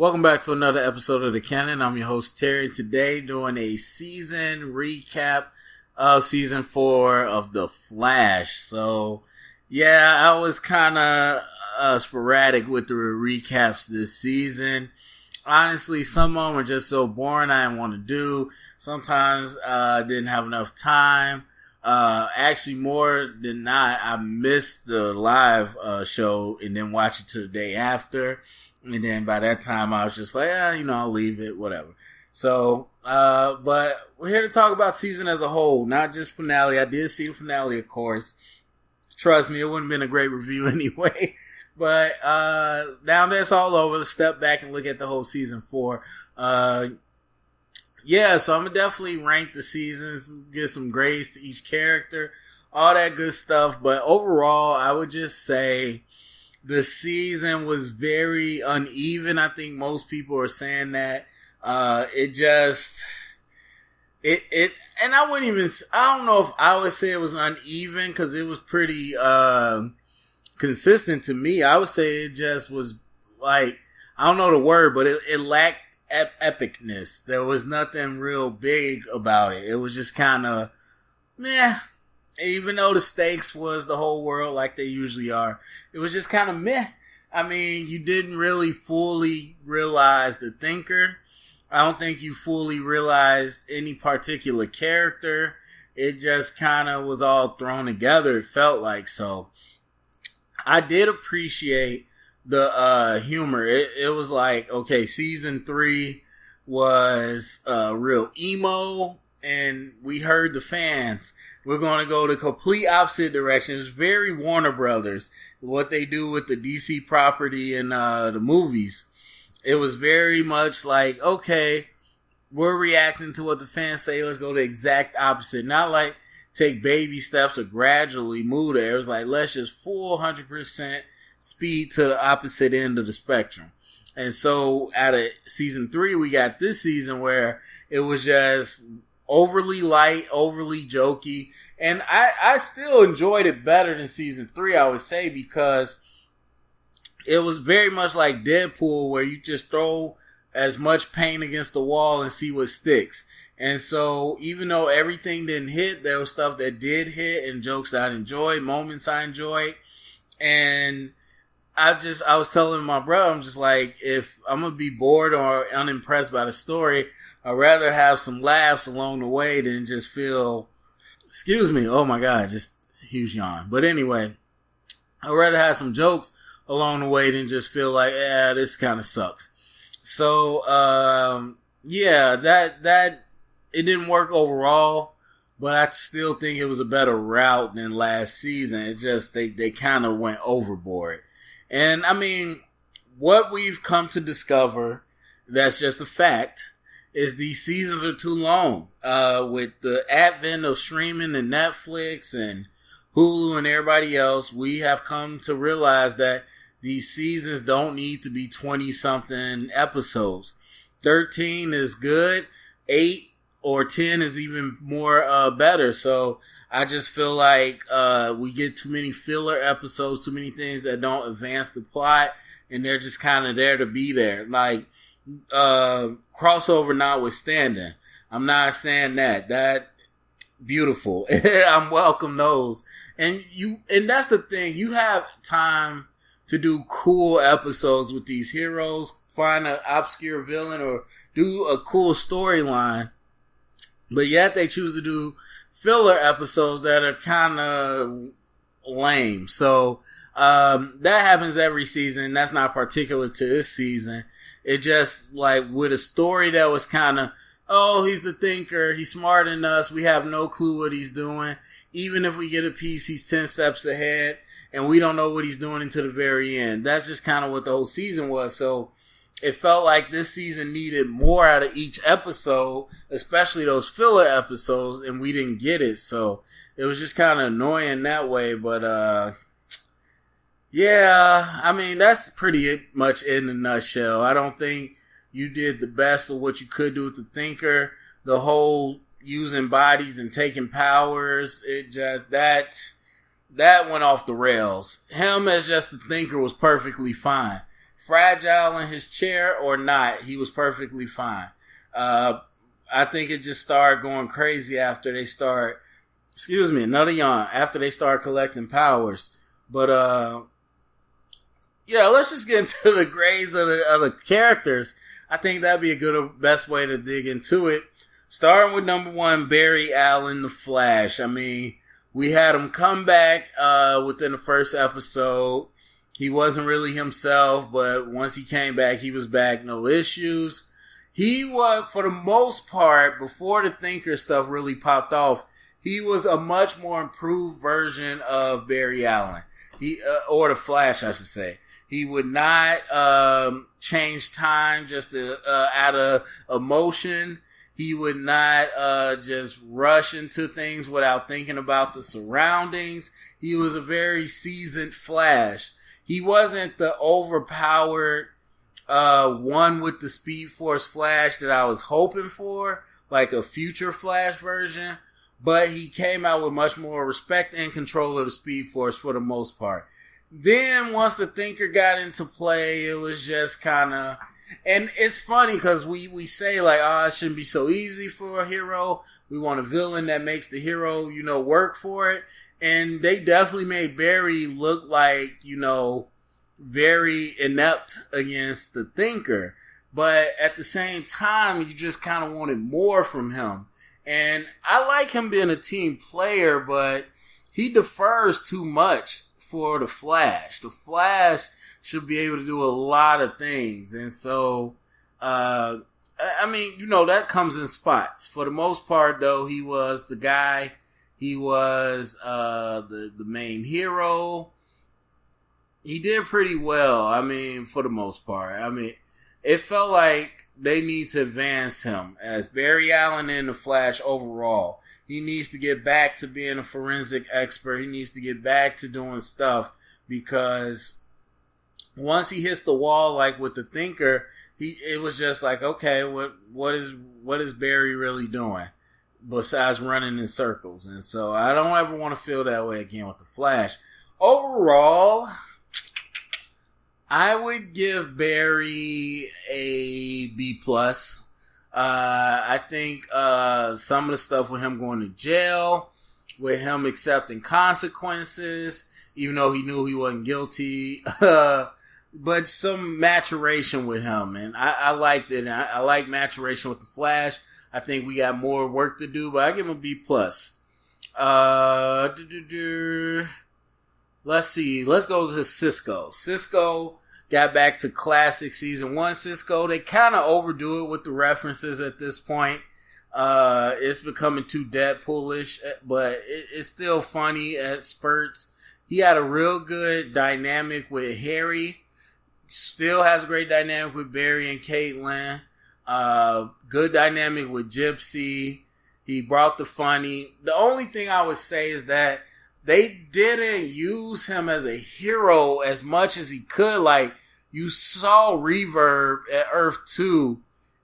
Welcome back to another episode of the Canon. I'm your host Terry. Today doing a season recap of season 4 of The Flash. So yeah, I was kind of sporadic with the recaps this season. Honestly, some of them are just so boring I didn't want to do. Sometimes I didn't have enough time. Actually, more than not, I missed the live show and then watched it to the day after. And then by that time, I was just like, I'll leave it, whatever. So, but we're here to talk about season as a whole, not just finale. I did see the finale, of course. Trust me, it wouldn't have been a great review anyway. But now that it's all over, let's step back and look at the whole season 4. Yeah, so I'm going to definitely rank the seasons, give some grades to each character, all that good stuff. But overall, I would just say the season was very uneven. I think most people are saying that. And I don't know if I would say it was uneven because it was pretty consistent to me. I would say it just was like, I don't know the word, but it lacked epicness. There was nothing real big about it. It was just kind of meh. Even though the stakes was the whole world like they usually are, it was just kind of meh. I mean, you didn't really fully realize the thinker. I don't think you fully realized any particular character. It just kind of was all thrown together. It felt like so. I did appreciate the humor. It was like, okay, season 3 was real emo, and we heard the fans. We're going to go the complete opposite direction. It's very Warner Brothers, what they do with the DC property and the movies. It was very much like, okay, we're reacting to what the fans say. Let's go the exact opposite. Not like take baby steps or gradually move there. It was like, let's just full 100% speed to the opposite end of the spectrum. And so out of season 3, we got this season where it was just overly light, overly jokey. And I still enjoyed it better than season 3, I would say, because it was very much like Deadpool, where you just throw as much paint against the wall and see what sticks. And so even though everything didn't hit, there was stuff that did hit and jokes that I enjoyed, moments I enjoyed. And I was telling my brother, I'm just like, if I'm going to be bored or unimpressed by the story, I'd rather have some laughs along the way than just feel, excuse me, oh my God, just huge yawn. But anyway, I'd rather have some jokes along the way than just feel like, this kind of sucks. So, yeah, that, it didn't work overall, but I still think it was a better route than last season. It just, they kind of went overboard. And I mean, what we've come to discover, that's just a fact, is these seasons are too long. With the advent of streaming and Netflix and Hulu and everybody else, we have come to realize that these seasons don't need to be 20-something episodes. 13 is good. 8 or 10 is even more better. So I just feel like we get too many filler episodes, too many things that don't advance the plot, and they're just kind of there to be there. Like, crossover notwithstanding. I'm not saying that beautiful. I'm welcome those. And that's the thing. You have time to do cool episodes with these heroes, find an obscure villain or do a cool storyline. But yet they choose to do filler episodes that are kind of lame. So, that happens every season. That's not particular to this season. It just, like, with a story that was kind of, oh, he's the thinker, he's smarter than us, we have no clue what he's doing. Even if we get a piece, he's 10 steps ahead, and we don't know what he's doing until the very end. That's just kind of what the whole season was. So it felt like this season needed more out of each episode, especially those filler episodes, and we didn't get it. So it was just kind of annoying that way. But, yeah, I mean, that's pretty much in a nutshell. I don't think you did the best of what you could do with the thinker. The whole using bodies and taking powers, it just, that went off the rails. Him as just the thinker was perfectly fine. fragile in his chair or not, he was perfectly fine. I think it just started going crazy after they start. Excuse me, another yawn. After they start collecting powers, but yeah, let's just get into the grades of the characters. I think that'd be a best way to dig into it. Starting with number 1, Barry Allen, the Flash. I mean, we had him come back within the first episode. He wasn't really himself, but once he came back, he was back, no issues. He was, for the most part, before the Thinker stuff really popped off, he was a much more improved version of Barry Allen. Or the Flash, I should say. He would not change time just out of emotion. He would not just rush into things without thinking about the surroundings. He was a very seasoned Flash. He wasn't the overpowered one with the Speed Force Flash that I was hoping for, like a future Flash version. But he came out with much more respect and control of the Speed Force for the most part. Then once the Thinker got into play, it was just kind of... And it's funny because we say like, oh, it shouldn't be so easy for a hero. We want a villain that makes the hero, work for it. And they definitely made Barry look like, very inept against the Thinker. But at the same time, you just kind of wanted more from him. And I like him being a team player, but he defers too much for the Flash. The Flash should be able to do a lot of things. And so, that comes in spots. For the most part, though, he was the guy. He was the main hero. He did pretty well, for the most part. It felt like they need to advance him as Barry Allen in the Flash overall. He needs to get back to being a forensic expert. He needs to get back to doing stuff because once he hits the wall, like with the Thinker, it was just like, okay, what is Barry really doing besides running in circles? And so I don't ever want to feel that way again with the Flash. Overall, I would give Barry a B+. I think some of the stuff with him going to jail, with him accepting consequences, even though he knew he wasn't guilty, but some maturation with him, and I liked it. I like maturation with the Flash. I think we got more work to do, but I give him a B+. Let's see. Let's go to Cisco. Cisco got back to classic season 1 Cisco. They kind of overdo it with the references at this point. It's becoming too Deadpoolish, but it's still funny at spurts. He had a real good dynamic with Harry. Still has a great dynamic with Barry and Caitlin. Good dynamic with Gypsy. He brought the funny. The only thing I would say is that they didn't use him as a hero as much as he could. Like, you saw Reverb at Earth 2,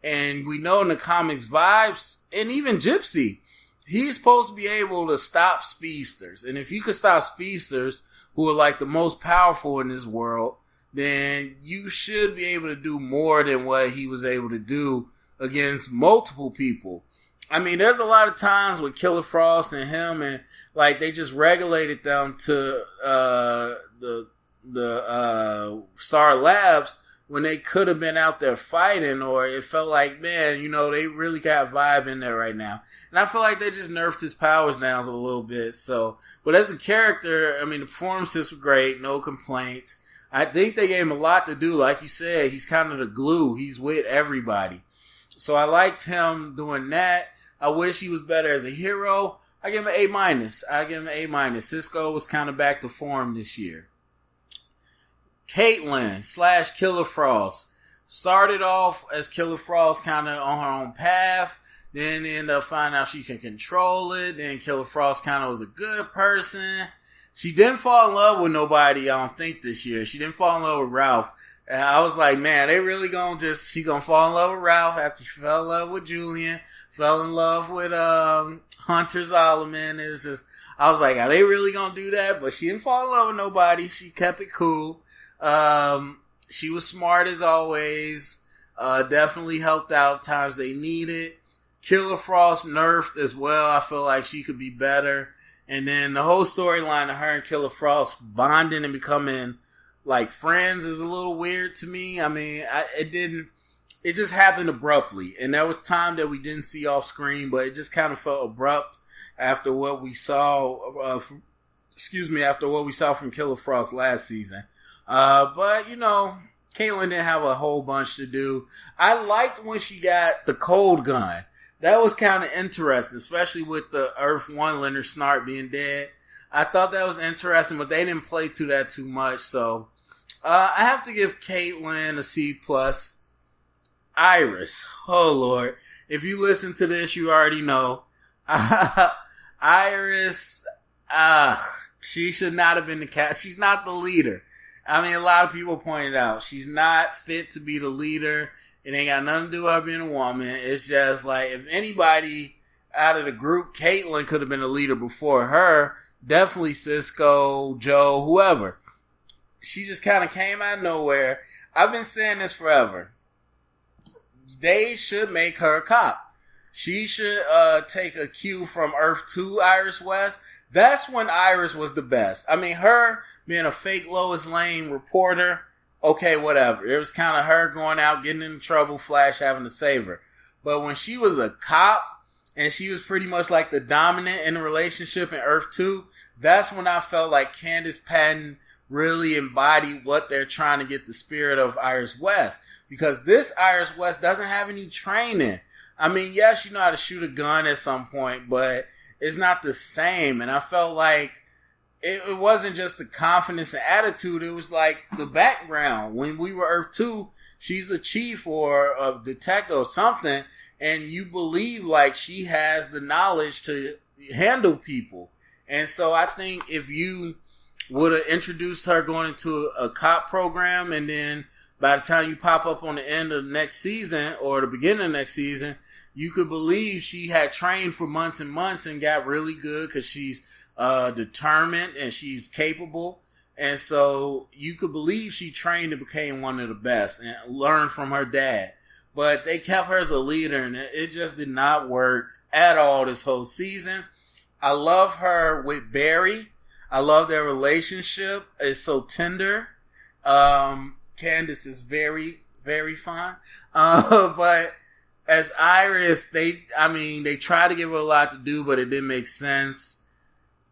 and we know in the comics Vibes, and even Gypsy, he's supposed to be able to stop speedsters. And if you could stop speedsters, who are like the most powerful in this world, then you should be able to do more than what he was able to do against multiple people. There's a lot of times with Killer Frost and him, and like they just regulated them to the Star Labs when they could have been out there fighting, or it felt like, man, they really got vibe in there right now. And I feel like they just nerfed his powers down a little bit. So, but as a character, the performances were great, no complaints. I think they gave him a lot to do. Like you said, he's kind of the glue. He's with everybody. So I liked him doing that. I wish he was better as a hero. I give him an A-. Cisco was kind of back to form this year. Caitlin / Killer Frost started off as Killer Frost, kind of on her own path. Then ended up finding out she can control it. Then Killer Frost kind of was a good person. She didn't fall in love with nobody, I don't think, this year. She didn't fall in love with Ralph. And I was like, man, they really she gonna fall in love with Ralph after she fell in love with Julian, fell in love with Hunter Zolomon. It was just, I was like, are they really gonna do that? But she didn't fall in love with nobody. She kept it cool. She was smart as always. Definitely helped out times they needed. Killer Frost nerfed as well. I feel like she could be better. And then the whole storyline of her and Killer Frost bonding and becoming like friends is a little weird to me. I mean, it just happened abruptly. And there was time that we didn't see off screen, but it just kind of felt abrupt after what we saw, after what we saw from Killer Frost last season. But, you know, Caitlyn didn't have a whole bunch to do. I liked when she got the cold gun. That was kind of interesting, especially with the Earth 1 Leonard Snart being dead. I thought that was interesting, but they didn't play to that too much. So, I have to give Caitlyn a C+. Iris. Oh, Lord. If you listen to this, you already know. Iris, she should not have been the cat. She's not the leader. I mean, a lot of people pointed out she's not fit to be the leader. It ain't got nothing to do with her being a woman. It's just like, if anybody out of the group, Caitlyn could have been a leader before her. Definitely Cisco, Joe, whoever. She just kind of came out of nowhere. I've been saying this forever. They should make her a cop. She should take a cue from Earth 2 Iris West. That's when Iris was the best. I mean, her being a fake Lois Lane reporter, okay, whatever. It was kind of her going out, getting into trouble, Flash having to save her. But when she was a cop, and she was pretty much like the dominant in the relationship in Earth 2, that's when I felt like Candace Patton really embodied what they're trying to get the spirit of Iris West. Because this Iris West doesn't have any training. I mean, yes, you know how to shoot a gun at some point, but it's not the same. And I felt like it wasn't just the confidence and attitude. It was like the background. When we were Earth 2, she's a chief or a detective or something, and you believe like she has the knowledge to handle people. And so I think if you would have introduced her going into a cop program, and then by the time you pop up on the end of the next season or the beginning of the next season, you could believe she had trained for months and months and got really good because she's determined and she's capable. And so you could believe she trained and became one of the best and learned from her dad. But they kept her as a leader, and it just did not work at all this whole season. I love her with Barry. I love their relationship. It's so tender. Candace is very, very fine. But as Iris, they tried to give her a lot to do, but it didn't make sense.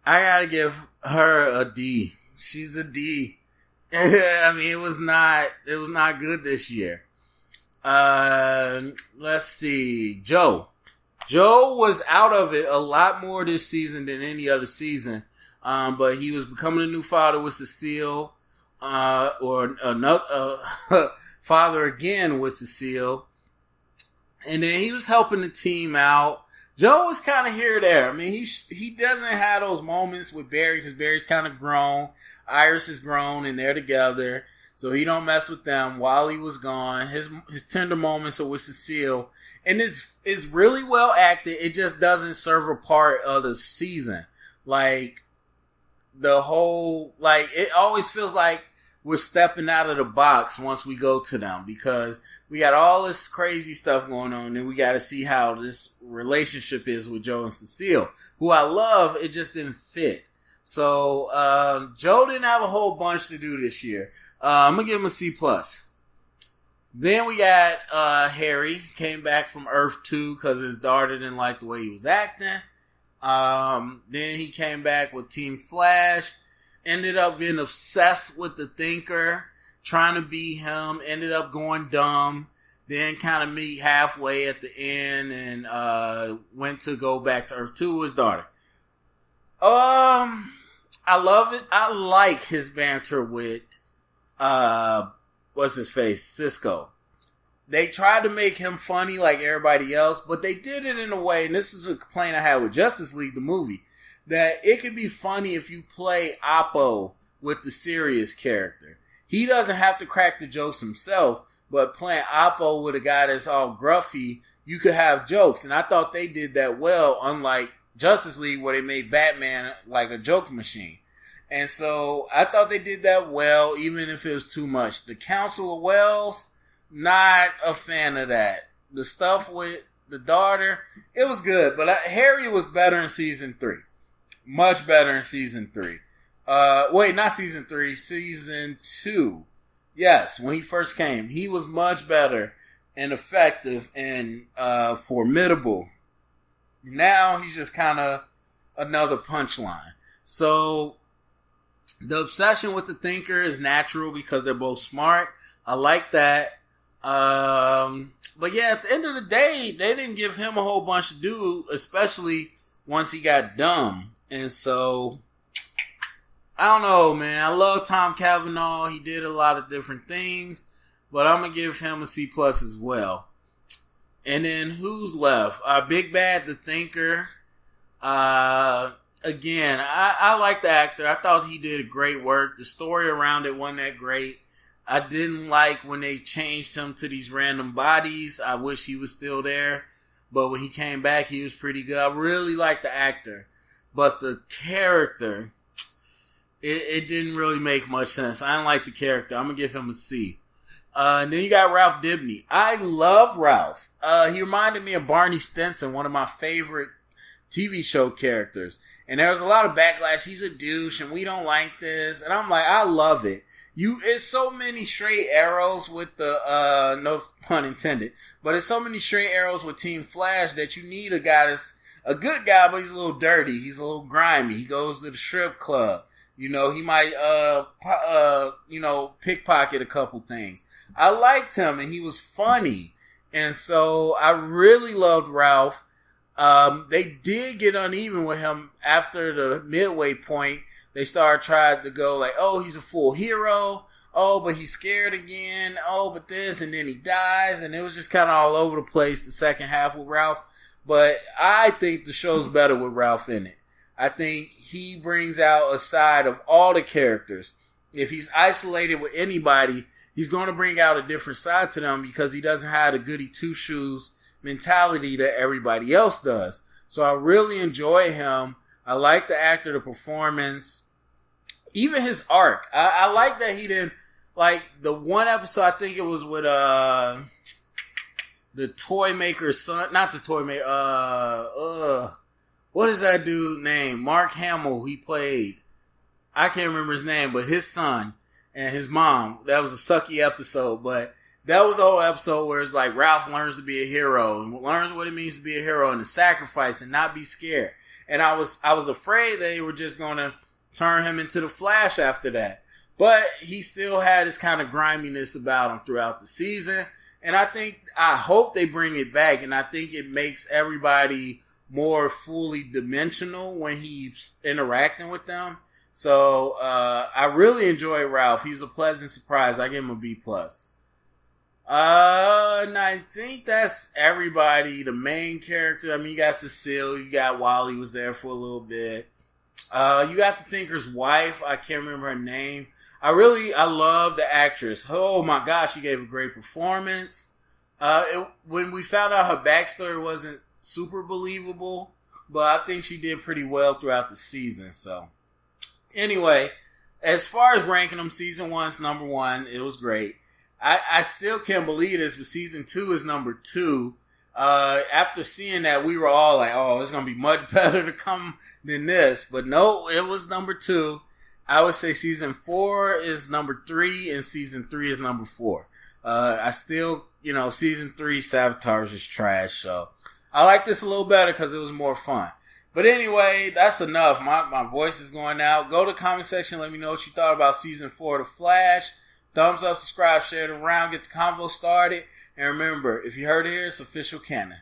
I gotta give her a D. She's a D. I mean, it was not good this year. Let's see. Joe was out of it a lot more this season than any other season. But he was becoming a new father with Cecile, or another, father again with Cecile. And then he was helping the team out. Joe was kind of here or there. I mean, he doesn't have those moments with Barry because Barry's kind of grown. Iris is grown and they're together. So he don't mess with them while he was gone. His tender moments are with Cecile. And it's really well acted. It just doesn't serve a part of the season. Like, the whole, like, it always feels like we're stepping out of the box once we go to them, because we got all this crazy stuff going on, and we got to see how this relationship is with Joe and Cecile, who I love. It just didn't fit. So Joe didn't have a whole bunch to do this year. I'm gonna give him a C+. Then we got Harry, came back from Earth 2 because his daughter didn't like the way he was acting. Then he came back with Team Flash, ended up being obsessed with the Thinker, trying to be him, ended up going dumb, then kind of meet halfway at the end, and went to go back to Earth 2 with his daughter. I love it. I like his banter with what's his face, Cisco. They tried to make him funny like everybody else, but they did it in a way, and this is a complaint I had with Justice League, the movie, that it could be funny if you play Oppo with the serious character. He doesn't have to crack the jokes himself, but playing Oppo with a guy that's all gruffy, you could have jokes. And I thought they did that well, unlike Justice League, where they made Batman like a joke machine. And so I thought they did that well, even if it was too much. The Council of Wells, not a fan of that. The stuff with the daughter, it was good, but Harry was better in season 3. Much better in season 3. Wait, not season 3, season 2. Yes, when he first came, he was much better and effective and formidable. Now he's just kind of another punchline. So the obsession with the Thinker is natural because they're both smart. I like that. But yeah, at the end of the day, they didn't give him a whole bunch to do, especially once he got dumb. And so, I don't know, man. I love Tom Cavanaugh. He did a lot of different things, but I'm going to give him a C+ as well. And then who's left? Big Bad, the Thinker. Again, I like the actor. I thought he did great work. The story around it wasn't that great. I didn't like when they changed him to these random bodies. I wish he was still there. But when he came back, he was pretty good. I really liked the actor. But the character, it didn't really make much sense. I didn't like the character. I'm going to give him a C. And then you got Ralph Dibny. I love Ralph. He reminded me of Barney Stinson, one of my favorite TV show characters. And there was a lot of backlash. He's a douche and we don't like this. And I'm like, I love it. It's so many straight arrows with the, no pun intended, but it's so many straight arrows with Team Flash that you need a guy that's a good guy, but he's a little dirty. He's a little grimy. He goes to the strip club. You know, he might, pickpocket a couple things. I liked him and he was funny. And so I really loved Ralph. They did get uneven with him after the midway point. They tried to go like, oh, he's a full hero. Oh, but he's scared again. Oh, but this, and then he dies. And it was just kind of all over the place the second half with Ralph. But I think the show's better with Ralph in it. I think he brings out a side of all the characters. If he's isolated with anybody, he's going to bring out a different side to them because he doesn't have the goody two-shoes mentality that everybody else does. So I really enjoy him. I like the actor, the performance, even his arc. I like that he didn't, like the one episode, I think it was with the toy maker's son, not the toy maker, what is that dude name? Mark Hamill, he played, I can't remember his name, but his son and his mom, that was a sucky episode, but that was the whole episode where it's like Ralph learns to be a hero and learns what it means to be a hero and to sacrifice and not be scared. And I was afraid they were just going to turn him into the Flash after that. But he still had his kind of griminess about him throughout the season. And I hope they bring it back. And I think it makes everybody more fully dimensional when he's interacting with them. So I really enjoy Ralph. He's a pleasant surprise. I give him a B+. And I think that's everybody. The main character, I mean, you got Cecile, you got Wally was there for a little bit. You got the Thinker's wife. I can't remember her name. I love the actress. Oh my gosh, she gave a great performance. When we found out her backstory wasn't super believable, but I think she did pretty well throughout the season. So anyway, as far as ranking them, season 1's number 1. It was great. I still can't believe this, but season 2 is number 2. After seeing that, we were all like, oh, it's going to be much better to come than this. But no, it was number 2. I would say season 4 is number 3 and season 3 is number 4. I still, season 3 Sabotage is trash. So I like this a little better because it was more fun. But anyway, that's enough. My voice is going out. Go to the comment section. Let me know what you thought about season 4 of The Flash. Thumbs up, subscribe, share it around, get the convo started. And remember, if you heard it here, it's official canon.